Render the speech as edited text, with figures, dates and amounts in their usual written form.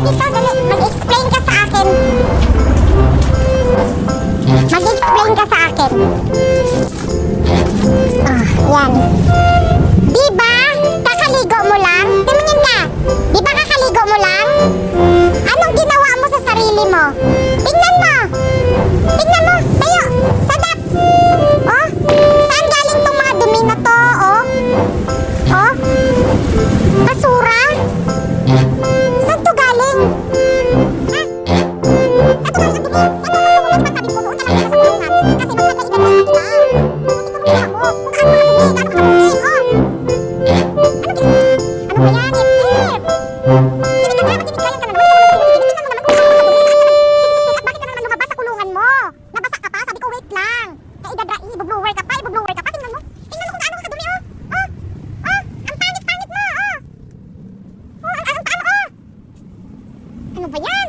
dito, dali. Mag-explain ka sa akin. Mag-explain ka sa akin. Yan. Diba? Kakaligo mo lang? Tumingin ka. Diba kakaligo mo lang? Anong ginawa mo sa sarili mo? Tingnan mo. Tingnan mo. Tayo. Sadap. Oh. Saan galing tong mga dumi na to? Oh. Oh. Basura? Saan to galing? Ha? Saan to galing ang dumi? Saan to galing? Sabi ko, doon ka lang sa kulungan. Kasi magkakailan na kita. Tingnan mo. Kung gaano kadumi. Gaano kadumi. Oh. Ano ba yan? Ip. Tinig ka na. Matinig ka. Yan ka na naman. Tingnan mo naman kung gaano kadumi. Saan ka na? Bakit ka na naman lumabas sa kulungan mo? Nabasa ka pa? Sabi ko, wait lang. Ibublower ka pa. Ibublower ka pa. Tingnan mo. Tingnan mo kung gaano kadumi. Oh. Oh. Oh. Ang pangit-pangit mo. Oh. Oh. Ang paa mo. Oh. Ano ba yan?